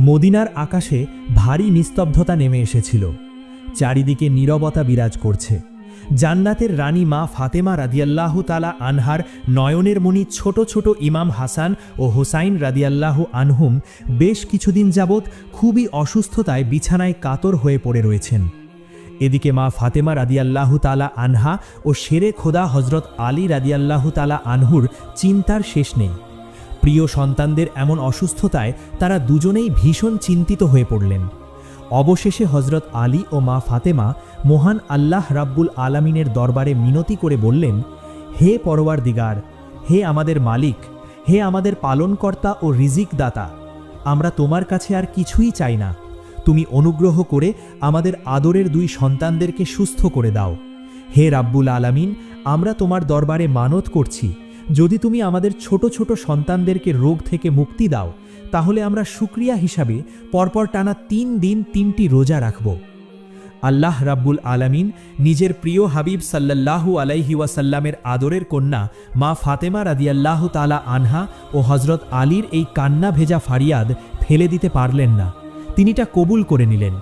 মদিনার আকাশে ভারী নিস্তব্ধতা নেমে এসেছিল। চারিদিকে নীরবতা বিরাজ করছে। জান্নাতের রানী মা ফাতেমা রাদিয়াল্লাহু তাআলা আনহার নয়নের মণি ছোট ছোট ইমাম হাসান ও হোসাইন রাদিয়াল্লাহু আনহুম বেশ কিছুদিন যাবৎ খুবই অসুস্থতায় বিছানায় কাতর হয়ে পড়ে রয়েছেন। এদিকে মা ফাতেমা রাদিয়াল্লাহু তাআলা আনহা ও শেরে খোদা হজরত আলী রাদিয়াল্লাহু তাআলা আনহুর চিন্তার শেষ নেই। প্রিয় সন্তানদের এমন অসুস্থতায় তারা দুজনেই ভীষণ চিন্তিত হয়ে পড়লেন। অবশেষে হজরত আলী ও মা ফাতেমা মহান আল্লাহ রাব্বুল আলামিনের দরবারে মিনতি করে বললেন, হে পরওয়ারদিগার, হে আমাদের মালিক, হে আমাদের পালনকর্তা ও রিজিক দাতা, আমরা তোমার কাছে আর কিছুই চাই না। তুমি অনুগ্রহ করে আমাদের আদরের দুই সন্তানদেরকে সুস্থ করে দাও। হে রাব্বুল আলামিন, আমরা তোমার দরবারে মানত করছি, যদি তুমি আমাদের ছোট ছোট সন্তানদেরকে রোগ থেকে মুক্তি দাও, তাহলে আমরা শুকরিয়া হিসাবে পরপর টানা 3 দিন 3টি রোজা রাখব। আল্লাহ রাব্বুল আলামিন নিজের প্রিয় হাবিব সাল্লাল্লাহু আলাইহি ওয়াসাল্লামের আদরের কন্যা মা ফাতেমা রাদিয়াল্লাহু তাআলা আনহা ও হজরত আলীর এই কান্না ভেজা ফারিয়াদ ফেলে দিতে পারলেন না। তিনি তা কবুল করে নিলেন।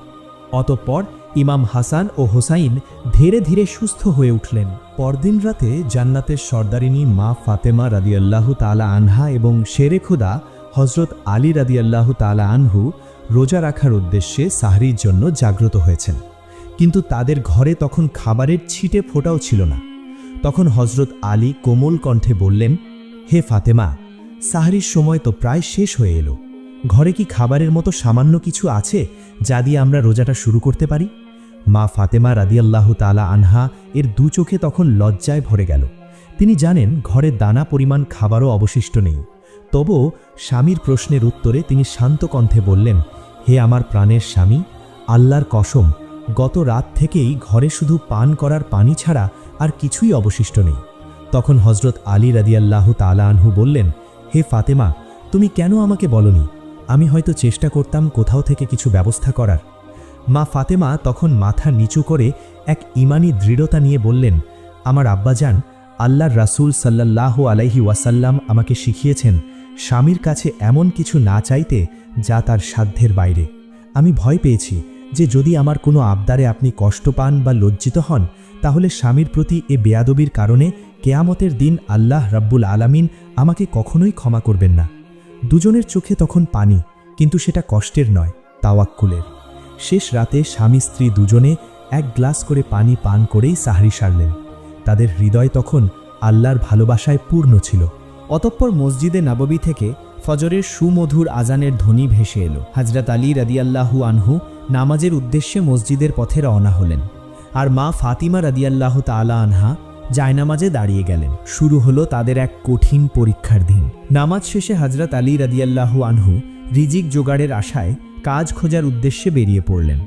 অতঃপর ইমাম হাসান ও হোসাইন ধীরে ধীরে সুস্থ হয়ে উঠলেন। পরদিন রাতে জান্নাতের সর্দারিনী মা ফাতেমা রাদিয়াল্লাহু তাআলা আনহা এবং শেরে খোদা হজরত আলী রাদিয়াল্লাহু তাআলা আনহু রোজা রাখার উদ্দেশ্যে সাহরির জন্য জাগ্রত হয়েছেন। কিন্তু তাদের ঘরে তখন খাবারের ছিটে ফোঁটাও ছিল না। তখন হজরত আলী কোমল কণ্ঠে বললেন, হে ফাতেমা, সাহরির সময় তো প্রায় শেষ হয়ে এলো। ঘরে কি খাবারের মতো সামান্য কিছু আছে যা দিয়ে আমরা রোজাটা শুরু করতে পারি? মা ফাতেমা রাদিয়াল্লাহু তাআলা আনহা এর দু চোখে তখন লজ্জায় ভরে গেল। তিনি জানেন ঘরে দানা পরিমাণ খাবারও অবশিষ্ট নেই। তবুও স্বামীর প্রশ্নের উত্তরে তিনি শান্ত কণ্ঠে বললেন, হে আমার প্রাণের স্বামী, আল্লাহর কসম, গত রাত থেকেই ঘরে শুধু পান করার পানি ছাড়া আর কিছুই অবশিষ্ট নেই। তখন হজরত আলী রাদিয়াল্লাহু তাআলা আনহু বললেন, হে ফাতেমা, তুমি কেন আমাকে বলনি? আমি হয়তো চেষ্টা করতাম কোথাও থেকে কিছু ব্যবস্থা করার। মা ফাতেমা তখন মাথা নিচু করে এক ঈমানি দৃঢ়তা নিয়ে বললেন, আমার আব্বাজান আল্লাহর রাসূল সাল্লাল্লাহু আলাইহি ওয়াসাল্লাম আমাকে শিখিয়েছেন স্বামীর কাছে এমন কিছু না চাইতে যা তার সাধ্যের বাইরে। আমি ভয় পেয়েছি যে যদি আমার কোনো আবদারে আপনি কষ্ট পান বা লজ্জিত হন, তাহলে স্বামীর প্রতি এ বেয়াদবির কারণে কেয়ামতের দিন আল্লাহ রাব্বুল আলামিন আমাকে কখনোই ক্ষমা করবেন না। দুজনের চোখে তখন পানি, কিন্তু সেটা কষ্টের নয়, তাওয়াক্কুলের। শেষ রাতে স্বামী স্ত্রী দুজনে 1 গ্লাস করে পানি পান করেই সাহরি সারলেন। তাদের হৃদয় তখন আল্লাহর ভালোবাসায় পূর্ণ ছিল। অতঃপর মসজিদে নববী থেকে ফজরের সুমধুর আজানের ধ্বনি ভেসে এলো। হযরত আলী রাদিয়াল্লাহু আনহু নামাজের উদ্দেশ্যে মসজিদের পথে রওনা হলেন, আর মা ফাতিমা রাদিয়াল্লাহু তাআলা আনহা জায়নামাজে দাঁড়িয়ে গেলেন। শুরু হলো তাদের এক কঠিন পরীক্ষার দিন। নামাজ শেষে হযরত আলী রাদিয়াল্লাহু আনহু রিজিক জোগাড়ের আশায় কাজ খোঁজার উদ্দেশ্যে বেরিয়ে পড়লেন।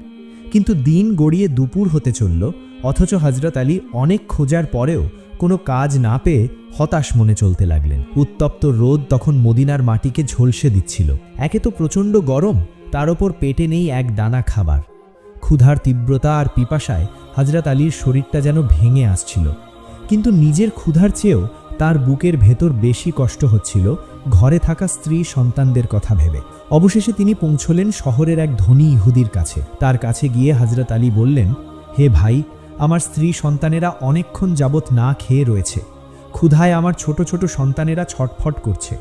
কিন্তু দিন গড়িয়ে দুপুর হতে চলল, অথচ হযরত আলী অনেক খোঁজার পরেও কোনো কাজ না পেয়ে হতাশ মনে চলতে লাগলেন। উত্তপ্ত রোদ তখন মদিনার মাটিকে ঝলসে দিচ্ছিল। একে তো প্রচণ্ড গরম, তার ওপর পেটে নেই এক দানা খাবার। ক্ষুধার তীব্রতা আর পিপাসায় হযরত আলীর শরীরটা যেন ভেঙে আসছিল। কিন্তু নিজের ক্ষুধার চেয়েও তার বুকের ভেতর বেশি কষ্ট হচ্ছিল ঘরে থাকা স্ত্রী সন্তানদের কথা ভেবে। অবশেষে তিনি পৌঁছলেন শহরের এক ধনী ইহুদির কাছে। তার কাছে গিয়ে হযরত আলী বললেন, হে ভাই, আমার স্ত্রী সন্তানেরা অনেকক্ষণ যাবৎ না খেয়ে রয়েছে। ক্ষুধায় আমার ছোট ছোট সন্তানেরা ছটফট করছে।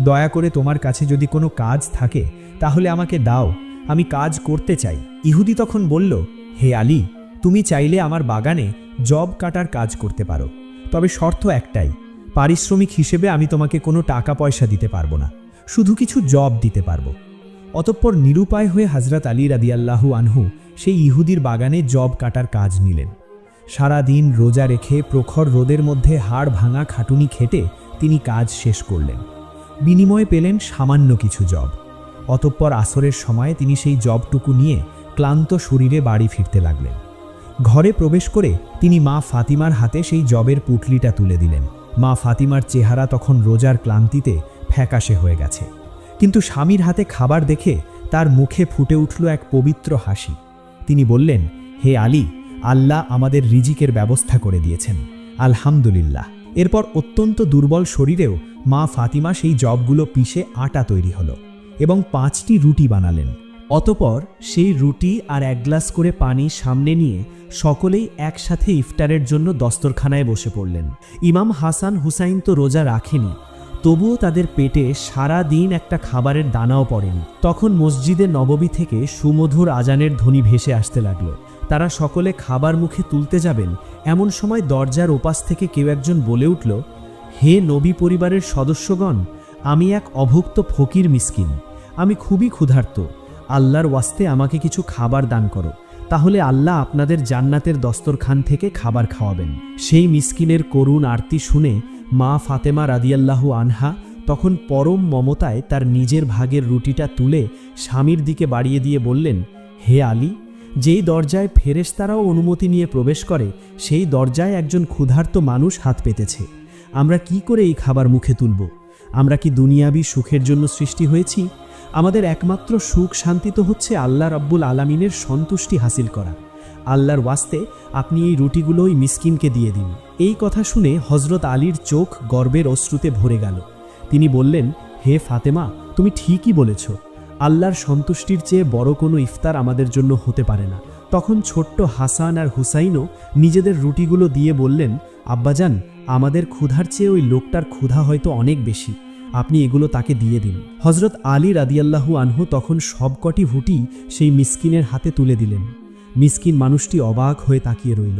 দয়া করে তোমার কাছে যদি কোনো কাজ থাকে তাহলে আমাকে দাও, আমি কাজ করতে চাই। ইহুদি তখন বলল, হে আলী, তুমি চাইলে আমার বাগানে জব কাটার কাজ করতে পারো, তবে শর্ত একটাই, পারিশ্রমিক হিসেবে আমি তোমাকে কোনো টাকা পয়সা দিতে পারবো না, শুধু কিছু জব দিতে পারবো। অতঃপর নিরুপায় হয়ে হযরত আলী রাদিয়াল্লাহু আনহু সেই ইহুদির বাগানে জব কাটার কাজ নিলেন। সারা দিন রোজা রেখে প্রখর রোদের মধ্যে হাড় ভাঙা খাটুনি খেটে তিনি কাজ শেষ করলেন। বিনিময়ে পেলেন সামান্য কিছু জব। অতঃপর আসরের সময় তিনি সেই জবটুকু নিয়ে ক্লান্ত শরীরে বাড়ি ফিরতে লাগলেন। ঘরে প্রবেশ করে তিনি মা ফাতিমার হাতে সেই জবের পুটলিটা তুলে দিলেন। মা ফাতিমার চেহারা তখন রোজার ক্লান্তিতে ফ্যাকাশে হয়ে গেছে, কিন্তু স্বামীর হাতে খাবার দেখে তার মুখে ফুটে উঠল এক পবিত্র হাসি। তিনি বললেন, হে আলী, আল্লাহ আমাদের রিজিকের ব্যবস্থা করে দিয়েছেন, আলহামদুলিল্লাহ। এরপর অত্যন্ত দুর্বল শরীরেও মা ফাতিমা সেই জবগুলো পিষে আটা তৈরি হলো এবং 5টি রুটি বানালেন। অতপর সেই রুটি আর 1 গ্লাস করে পানি সামনে নিয়ে সকলেই একসাথে ইফতারের জন্য দস্তরখানায় বসে পড়লেন। ইমাম হাসান হুসাইন তো রোজা রাখেনি, তবুও তাদের পেটে সারা দিন একটা খাবারের দানাও পড়েনি। তখন মসজিদে নববী থেকে সুমধুর আজানের ধ্বনি ভেসে আসতে লাগলো। তারা সকলে খাবার মুখে তুলতে যাবেন, এমন সময় দরজার ওপাশ থেকে কেউ একজন বলে উঠল, হে নবী পরিবারের সদস্যগণ, আমি এক অভুক্ত ফকির মিসকিন, আমি খুবই ক্ষুধার্ত, আল্লাহর ওয়াস্তে আমাকে কিছু খাবার দান করো, তাহলে আল্লাহ আপনাদের জান্নাতের দস্তরখান থেকে খাবার খাওয়াবেন। সেই মিসকিনের করুণ আরতি শুনে মা ফাতেমা রাদিয়াল্লাহু আনহা তখন পরম মমতায় তার নিজের ভাগের রুটিটা তুলে স্বামীর দিকে বাড়িয়ে দিয়ে বললেন, হে আলী, যেই দরজায় ফেরেশতারাও অনুমতি নিয়ে প্রবেশ করে সেই দরজায় একজন ক্ষুধার্ত মানুষ হাত পেতেছে। আমরা কি করে এই খাবার মুখে তুলব? আমরা কি দুনিয়াবি সুখের জন্য সৃষ্টি হয়েছি? আমাদের একমাত্র সুখ শান্তি তো হচ্ছে আল্লাহ রাব্বুল আলামিনের সন্তুষ্টি হাসিল করা। আল্লাহর ওয়াস্তে আপনি এই রুটিগুলো ওই মিসকিনকে দিয়ে দিন। এই কথা শুনে হজরত আলীর চোখ গর্বের অশ্রুতে ভরে গেল। তিনি বললেন, হে ফাতেমা, তুমি ঠিকই বলেছ, আল্লাহর সন্তুষ্টির চেয়ে বড় কোনো ইফতার আমাদের জন্য হতে পারে না। তখন ছোট্ট হাসান আর হুসাইনও নিজেদের রুটিগুলো দিয়ে বললেন, আব্বাজান, আমাদের ক্ষুধার চেয়ে ওই লোকটার ক্ষুধা হয়তো অনেক বেশি, আপনি এগুলো তাকে দিয়ে দিন। হজরত আলী রাদিয়াল্লাহু আনহু তখন সবকটি রুটি সেই মিসকিনের হাতে তুলে দিলেন। মিসকিন মানুষটি অবাক হয়ে তাকিয়ে রইল।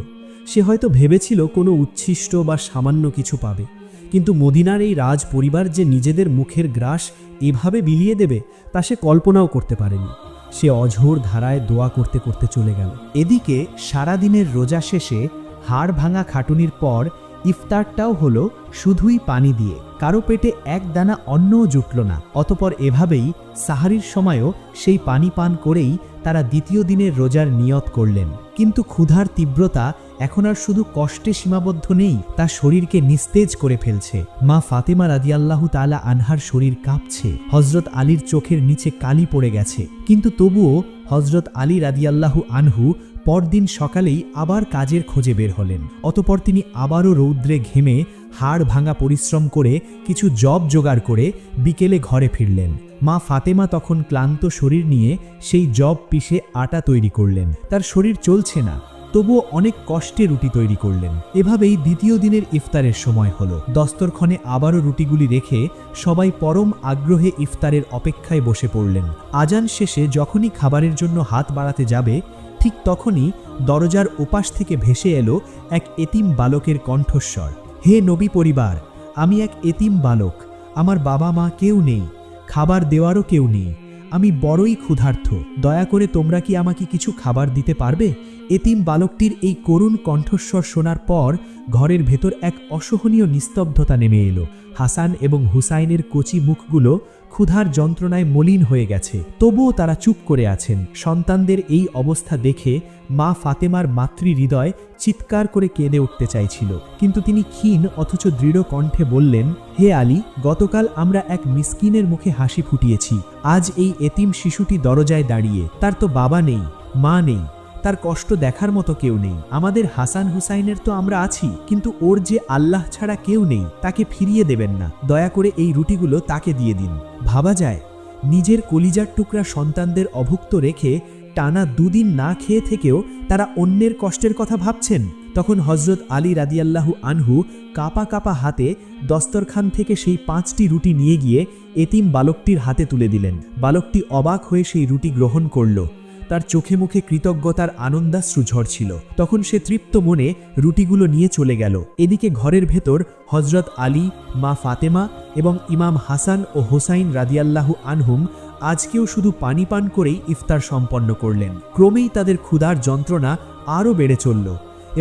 সে হয়তো ভেবেছিল কোনো উচ্ছিষ্ট বা সামান্য কিছু পাবে, কিন্তু মদিনার এই রাজ পরিবার যে নিজেদের মুখের গ্রাস এভাবে বিলিয়ে দেবে তা সে কল্পনাও করতে পারেনি। সে অঝোর ধারায় দোয়া করতে করতে চলে গেল। এদিকে সারাদিনের রোজা শেষে হাড় ভাঙা খাটুনির পর ইফতারটাও হলো শুধুই পানি দিয়ে, কারো পেটে এক দানা অন্নও জুটল না। অতপর এভাবেই সাহারির সময়ও সেই পানি পান করেই তারা দ্বিতীয় দিনের রোজার নিয়ত করলেন। কিন্তু ক্ষুধার তীব্রতা এখন আর শুধু কষ্টে সীমাবদ্ধ নেই, তা শরীরকে নিস্তেজ করে ফেলছে। মা ফাতেমা রাদিয়াল্লাহু তাআলা আনহার শরীর কাঁপছে, হজরত আলীর চোখের নিচে কালি পড়ে গেছে, কিন্তু তবুও হজরত আলী রাদিয়াল্লাহু আনহু পরদিন সকালেই আবার কাজের খোঁজে বের হলেন। অতপর তিনি আবারও রৌদ্রে ঘেমে হাড় ভাঙা পরিশ্রম করে কিছু জব জোগাড় করে বিকেলে ঘরে ফিরলেন। মা ফাতেমা তখন ক্লান্ত শরীর নিয়ে সেই জব পিষে আটা তৈরি করলেন। তার শরীর চলছে না, তবুও অনেক কষ্টে রুটি তৈরি করলেন। এভাবেই দ্বিতীয় দিনের ইফতারের সময় হলো। দস্তরখানে আবারও রুটিগুলি রেখে সবাই পরম আগ্রহে ইফতারের অপেক্ষায় বসে পড়লেন। আজান শেষে যখনই খাবারের জন্য হাত বাড়াতে যাবে, ঠিক তখনই দরজার ওপাশ থেকে ভেসে এলো এক এতিম বালকের কণ্ঠস্বর, হে নবী পরিবার, আমি এক এতিম বালক, আমার বাবা মা কেউ নেই, খাবার দেওয়ারও কেউ নেই, আমি বড়ই ক্ষুধার্ত, দয়া করে তোমরা কি আমাকে কিছু খাবার দিতে পারবে? এতিম বালকটির এই করুণ কণ্ঠস্বর শোনার পর ঘরের ভেতর এক অসহনীয় নিস্তব্ধতা নেমে এলো। হাসান এবং হুসাইনের কচি মুখগুলো ক্ষুধার যন্ত্রণায় মলিন হয়ে গেছে, তবুও তারা চুপ করে আছেন। সন্তানদের এই অবস্থা দেখে মা ফাতেমার মাতৃ হৃদয় চিৎকার করে কেঁদে উঠতে চাইছিল, কিন্তু তিনি ক্ষীণ অথচ দৃঢ় কণ্ঠে বললেন, হে আলী, গতকাল আমরা এক মিসকিনের মুখে হাসি ফুটিয়েছি, আজ এই এতিম শিশুটি দরজায় দাঁড়িয়ে, তার তো বাবা নেই, মা নেই, তার কষ্ট দেখার মতো কেউ নেই। আমাদের হাসান হুসাইনের তো আমরা আছি, কিন্তু ওর যে আল্লাহ ছাড়া কেউ নেই, তাকে ফিরিয়ে দেবেন না, দয়া করে এই রুটিগুলো তাকে দিয়ে দিন। ভাবা যায়, নিজের কলিজার টুকরা সন্তানদের অভুক্ত রেখে টানা 2 দিন না খেয়ে থেকেও তারা অন্যের কষ্টের কথা ভাবছেন। তখন হজরত আলী রাদিয়াল্লাহু আনহু কাপা কাপা হাতে দস্তরখান থেকে সেই 5টি রুটি নিয়ে গিয়ে এতিম বালকটির হাতে তুলে দিলেন। বালকটি অবাক হয়ে সেই রুটি গ্রহণ করল। তার চোখে মুখে কৃতজ্ঞতার আনন্দাশ্রু ঝরছিল। তখন সে তৃপ্ত মনে রুটিগুলো নিয়ে চলে গেল। এদিকে ঘরের ভেতর হজরত আলী, মা ফাতেমা এবং ইমাম হাসান ও হোসাইন রাদিয়াল্লাহু আনহুম আজকেও শুধু পানি পান করেই ইফতার সম্পন্ন করলেন। ক্রমেই তাদের ক্ষুধার যন্ত্রণা আরও বেড়ে চলল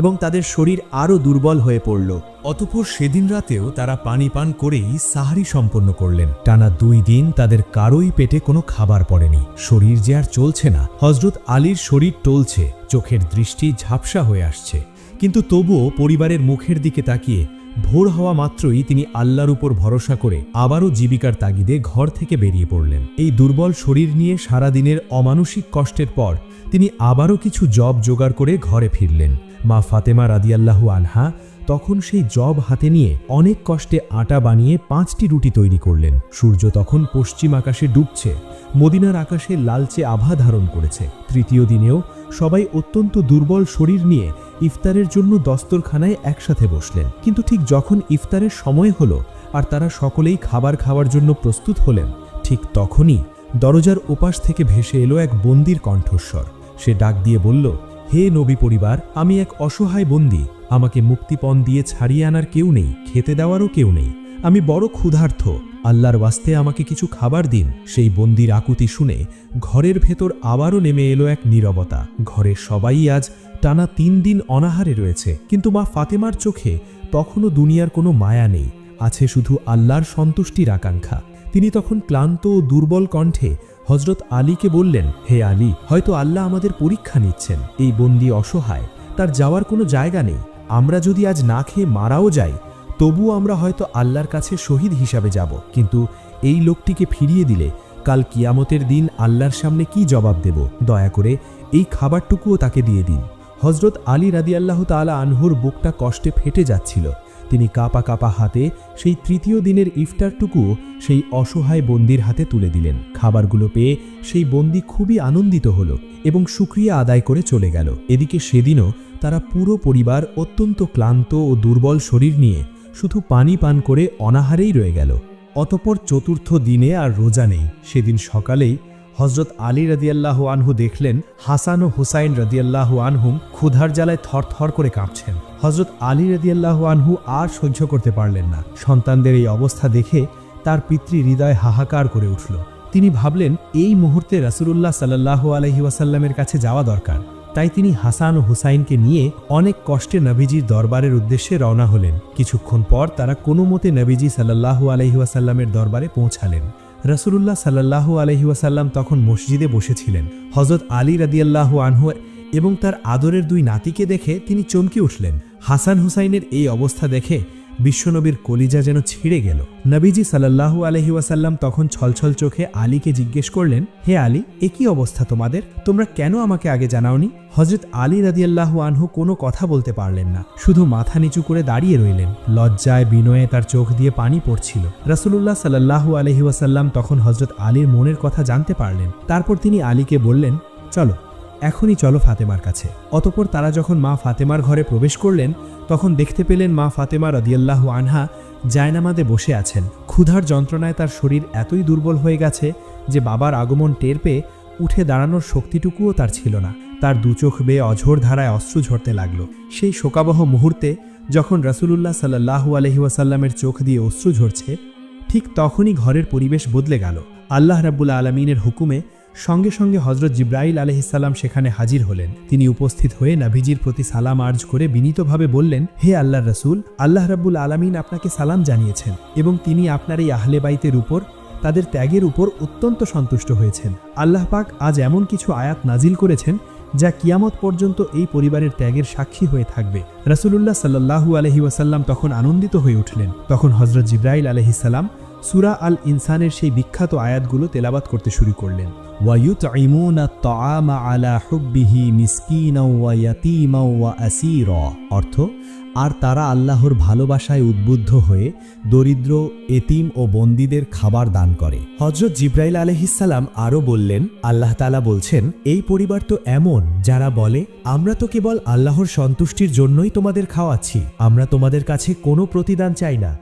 এবং তাদের শরীর আরও দুর্বল হয়ে পড়ল। অতঃপর সেদিন রাতেও তারা পানি পান করেই সাহারি সম্পন্ন করলেন। টানা 2 দিন তাদের কারোই পেটে কোনো খাবার পড়েনি। শরীর যে আর চলছে না। হজরত আলীর শরীর টলছে, চোখের দৃষ্টি ঝাপসা হয়ে আসছে, কিন্তু তবুও পরিবারের মুখের দিকে তাকিয়ে ভোর হওয়া মাত্রই তিনি আল্লাহর উপর ভরসা করে আবারও জীবিকার তাগিদে ঘর থেকে বেরিয়ে পড়লেন। এই দুর্বল শরীর নিয়ে সারাদিনের অমানসিক কষ্টের পর তিনি আবারও কিছু জব জোগাড় করে ঘরে ফিরলেন। মা ফাতেমা রাদিয়াল্লাহু আনহা তখন সেই জব হাতে নিয়ে অনেক কষ্টে আটা বানিয়ে 5টি রুটি তৈরি করলেন। সূর্য তখন পশ্চিম আকাশে ডুবছে, মদিনার আকাশে লালচে আভা ধারণ করেছে। তৃতীয় দিনেও সবাই অত্যন্ত দুর্বল শরীর নিয়ে ইফতারের জন্য দস্তরখানায় একসাথে বসলেন। কিন্তু ঠিক যখন ইফতারের সময় হলো আর তারা সকলেই খাবার খাওয়ার জন্য প্রস্তুত হলেন, ঠিক তখনই দরজার ওপাশ থেকে ভেসে এলো এক বন্দির কণ্ঠস্বর। সে ডাক দিয়ে বলল, হে নবী পরিবার, আমি এক অসহায় বন্দী। আমাকে মুক্তিপণ দিয়ে ছাড়িয়ে আনার কেউ নেই, খেতে দেওয়ারও কেউ নেই। আমি বড় ক্ষুধার্ত, আল্লাহর ওয়াস্তে আমাকে কিছু খাবার দিন। সেই বন্দির আকুতি শুনে ঘরের ভেতর আবারও নেমে এলো এক নীরবতা। ঘরের সবাই আজ টানা 3 দিন অনাহারে রয়েছে, কিন্তু মা ফাতেমার চোখে তখনও দুনিয়ার কোনো মায়া নেই, আছে শুধু আল্লাহর সন্তুষ্টির আকাঙ্ক্ষা। তিনি তখন ক্লান্ত ও দুর্বল কণ্ঠে হযরত আলীকে বললেন, হে আলী, হয়তো আল্লাহ আমাদের পরীক্ষা নিচ্ছেন। এই বন্দী অসহায়, তার যাওয়ার কোনো জায়গা নেই। আমরা যদি আজ না খেয়ে মারাও যাই, তবুও আমরা হয়তো আল্লাহর কাছে শহীদ হিসাবে যাব, কিন্তু এই লোকটিকে ফিরিয়ে দিলে কাল কিয়ামতের দিন আল্লাহর সামনে কি জবাব দেব? দয়া করে এই খাবারটুকুও তাকে দিয়ে দিন। হযরত আলী রাদিয়াল্লাহু তাআলা আনহুর বুকটা কষ্টে ফেটে যাচ্ছিল। তিনি কাঁপা কাঁপা হাতে সেই তৃতীয় দিনের ইফতারটুকুও সেই অসহায় বন্দির হাতে তুলে দিলেন। খাবারগুলো পেয়ে সেই বন্দী খুবই আনন্দিত হল এবং শুকরিয়া আদায় করে চলে গেল। এদিকে সেদিনও তারা পুরো পরিবার অত্যন্ত ক্লান্ত ও দুর্বল শরীর নিয়ে শুধু পানি পান করে অনাহারেই রয়ে গেল। অতঃপর চতুর্থ দিনে আর রোজা নেই। সেদিন সকালেই হযরত আলী রাদিয়াল্লাহু আনহু দেখলেন হাসান ও হুসাইন রাদিয়াল্লাহু আনহুম ক্ষুধার জ্বালায় থরথর করে কাঁপছেন। হযরত আলী রাদিয়াল্লাহু আনহু আর সহ্য করতে পারলেন না। সন্তানদের এই অবস্থা দেখে তার পিতৃ হৃদয় হাহাকার করে উঠল। তিনি ভাবলেন, এই মুহূর্তে রাসূলুল্লাহ সাল্লাল্লাহু আলাইহি ওয়াসাল্লামের কাছে যাওয়া দরকার। তাই তিনি হাসান ও হুসাইনকে নিয়ে অনেক কষ্টে নবীজির দরবারের উদ্দেশ্যে রওনা হলেন। কিছুক্ষণ পর তারা কোনো মতে নবীজি সাল্লাল্লাহু আলাইহি ওয়াসাল্লামের দরবারে পৌঁছালেন। রাসূলুল্লাহ সাল্লাল্লাহু আলাইহি ওয়াসাল্লাম তখন মসজিদে বসেছিলেন। হযরত আলী রাদিয়াল্লাহু আনহু এবং তার আদরের 2 নাতিকে দেখে তিনি চমকে উঠলেন। হাসান হুসাইনের এই অবস্থা দেখে বিশ্বনবীর কলিজা যেন ছিঁড়ে গেল। নবীজি সাল্লাল্লাহু আলাইহি ওয়াসাল্লাম তখন ছলছল চোখে আলীকে জিজ্ঞেস করলেন, হে আলী, এ কি অবস্থা তোমাদের? তোমরা কেন আমাকে আগে জানাওনি? হযরত আলী রাদিয়াল্লাহু আনহু কোনো কথা বলতে পারলেন না, শুধু মাথা নিচু করে দাঁড়িয়ে রইলেন। লজ্জায় বিনয়ে তার চোখ দিয়ে পানি পড়ছিল। রাসূলুল্লাহ সাল্লাল্লাহু আলাইহি ওয়াসাল্লাম তখন হযরত আলীর মনের কথা জানতে পারলেন। তারপর তিনি আলীকে বললেন, চলো, এখনই চলো ফাতেমার কাছে। অতঃপর তারা যখন মা ফাতেমার ঘরে প্রবেশ করলেন, তখন দেখতে পেলেন মা ফাতেমা রাদিয়াল্লাহু আনহা জায়নামাজে বসে আছেন। ক্ষুধার যন্ত্রণায় তার শরীর এতই দুর্বল হয়ে গেছে যে বাবার আগমন টের পেয়ে উঠে দাঁড়ানোর শক্তিটুকুও তার ছিল না। তার 2 চোখ বেয়ে অঝোর ধারায় অশ্রু ঝরতে লাগলো। সেই শোকাবহ মুহূর্তে যখন রাসূলুল্লাহ সাল্লাল্লাহু আলাইহি ওয়াসাল্লামের চোখ দিয়ে অশ্রু ঝরছে, ঠিক তখনই ঘরের পরিবেশ বদলে গেল। আল্লাহ রাব্বুল আলামিনের হুকুমে সঙ্গে সঙ্গে হযরত জিবরাইল আলাইহিস সালাম সেখানে হাজির হলেন। তিনি উপস্থিত হয়ে নবীজির প্রতি সালাম আর্জ করে বিনীতভাবে বললেন, হে আল্লাহর রাসূল, আল্লাহ রাব্বুল আলামিন আপনাকে সালাম জানিয়েছেন এবং তিনি আপনার এই আহলে বাইতের উপর, তাদের ত্যাগের উপর অত্যন্ত সন্তুষ্ট হয়েছেন। আল্লাহ পাক আজ এমন কিছু আয়াত নাজিল করেছেন যা কিয়ামত পর্যন্ত এই পরিবারের ত্যাগের সাক্ষী হয়ে থাকবে। রাসূলুল্লাহ সাল্লাল্লাহু আলাইহি ওয়াসাল্লাম তখন আনন্দিত হয়ে উঠলেন। তখন হযরত জিবরাইল আলাইহিস সালাম সূরা আল ইনসানের সেই বিখ্যাত আয়াতগুলো তেলাওয়াত করতে শুরু করলেন। ওয়ায়ুতঈমুনা আত-তাআমা আলা হুব্বিহি মিসকিনাও ওয়া ইয়াতীমাও ওয়া আসীরা, অর্থ, আর তারা আল্লাহর ভালোবাসায় উদ্বুদ্ধ হয়ে দরিদ্র, এতিম ও বন্দীদের খাবার দান করে। হযরত জিবরাইল আলাইহিস সালাম আরও বললেন, আল্লাহ তাআলা বলছেন, এই পরিবার তো এমন যারা বলে, আমরা তো কেবল আল্লাহর সন্তুষ্টির জন্যই তোমাদের খাওয়াচ্ছি, আমরা তোমাদের কাছে কোনো প্রতিদান চাই না,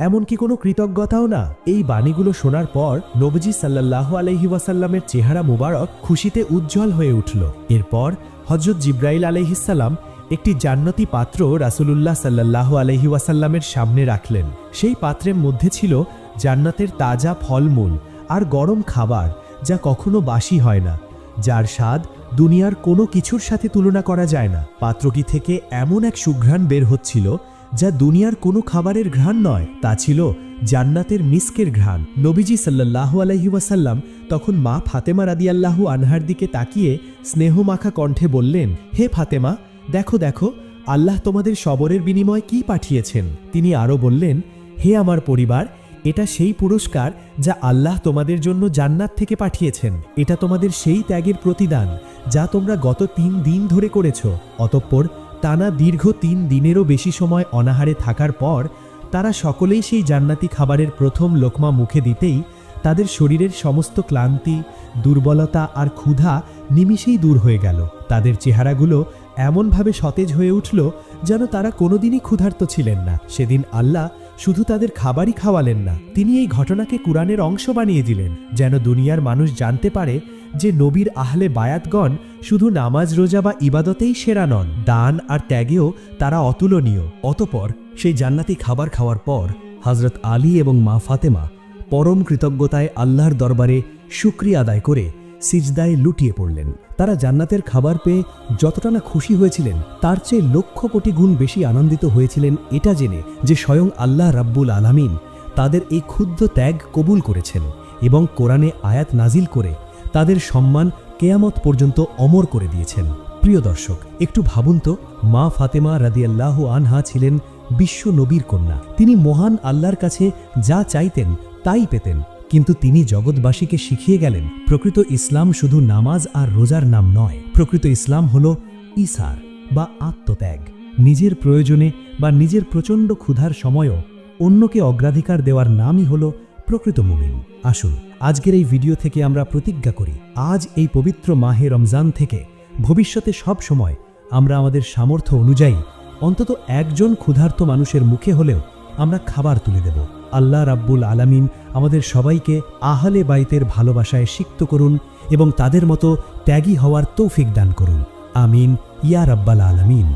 এমনকি কোনো কৃতজ্ঞতাও না। এই বাণীগুলো শোনার পর নবীজি সাল্লাল্লাহু আলাইহি ওয়াসাল্লামের চেহারা মুবারক খুশিতে উজ্জ্বল হয়ে উঠল। এরপর হযরত জিবরাইল আলাইহিস সালাম একটি জান্নাতি পাত্র রাসূলুল্লাহ সাল্লাল্লাহু আলাইহি ওয়াসাল্লামের সামনে রাখলেন। সেই পাত্রের মধ্যে ছিল জান্নাতের তাজা ফলমূল আর গরম খাবার, যা কখনো বাসি হয় না, যার স্বাদ দুনিয়ার কোনো কিছুর সাথে তুলনা করা যায় না। পাত্রটি থেকে এমন এক সুঘ্রাণ বের হচ্ছিল যা দুনিয়ার কোনো খাবারের ঘ্রাণ নয়, তা ছিল জান্নাতের মিস্কের ঘ্রাণ। নবীজি সাল্লাল্লাহু আলাইহি ওয়াসাল্লাম তখন মা ফাতেমা রাদিয়াল্লাহু আনহার দিকে তাকিয়ে স্নেহমাখা কণ্ঠে বললেন, হে ফাতেমা, দেখো দেখো, আল্লাহ তোমাদের সবরের বিনিময়ে কি পাঠিয়েছেন। তিনি আরও বললেন, হে আমার পরিবার, এটা সেই পুরস্কার যা আল্লাহ তোমাদের জন্য জান্নাত থেকে পাঠিয়েছেন। এটা তোমাদের সেই ত্যাগের প্রতিদান যা তোমরা গত 3 দিন ধরে করেছ। অতঃপর টানা দীর্ঘ 3 দিনেরও বেশি সময় অনাহারে থাকার পর তারা সকলেই সেই জান্নাতি খাবারের প্রথম লোকমা মুখে দিতেই তাদের শরীরের সমস্ত ক্লান্তি, দুর্বলতা আর ক্ষুধা নিমিষেই দূর হয়ে গেল। তাদের চেহারাগুলো এমনভাবে সতেজ হয়ে উঠল যেন তারা কোনোদিনই ক্ষুধার্ত ছিলেন না। সেদিন আল্লাহ শুধু তাদের খাবারই খাওয়ালেন না, তিনি এই ঘটনাকে কুরআনের অংশ বানিয়ে দিলেন, যেন দুনিয়ার মানুষ জানতে পারে যে নবীর আহলে বায়াতগণ শুধু নামাজ, রোজা বা ইবাদতেই সেরা নন, দান আর ত্যাগেও তারা অতুলনীয়। অতঃপর সেই জান্নাতি খাবার খাওয়ার পর হযরত আলী এবং মা ফাতেমা পরম কৃতজ্ঞতায় আল্লাহর দরবারে শুকরিয়া আদায় করে সিজদায় লুটিয়ে পড়লেন। তারা জান্নাতের খাবার পেয়ে যতটা না খুশি হয়েছিলেন, তার চেয়ে লক্ষ কোটি গুণ বেশি আনন্দিত হয়েছিলেন এটা জেনে যে স্বয়ং আল্লাহ রাব্বুল আলামিন তাদের এই ক্ষুদ্র ত্যাগ কবুল করেছেন এবং কোরআনে আয়াত নাজিল করে তাদের সম্মান কেয়ামত পর্যন্ত অমর করে দিয়েছেন। প্রিয় দর্শক, একটু ভাবুন তো, মা ফাতেমা রাদিয়াল্লাহু আনহা ছিলেন বিশ্ব নবীর কন্যা। তিনি মহান আল্লাহর কাছে যা চাইতেন তাই পেতেন, কিন্তু তিনি জগৎবাসীকে শিখিয়ে গেলেন প্রকৃত ইসলাম শুধু নামাজ আর রোজার নাম নয়। প্রকৃত ইসলাম হল ইসার বা আত্মত্যাগ। নিজের প্রয়োজনে বা নিজের প্রচণ্ড ক্ষুধার সময়ও অন্যকে অগ্রাধিকার দেওয়ার নামই হল প্রকৃত মুমিন। আসুন আজকের এই ভিডিও থেকে আমরা প্রতিজ্ঞা করি, আজ এই পবিত্র মাহে রমজান থেকে ভবিষ্যতে সব সময় আমরা আমাদের সামর্থ্য অনুযায়ী অন্তত একজন ক্ষুধার্ত মানুষের মুখে হলেও আমরা খাবার তুলে দেব। আল্লাহ রাব্বুল আলামিন আমাদের সবাইকে আহলে বাইতের ভালোবাসায় সিক্ত করুন এবং তাদের মতো ত্যাগী হওয়ার তৌফিক দান করুন। আমিন ইয়া রাব্বাল আলামিন।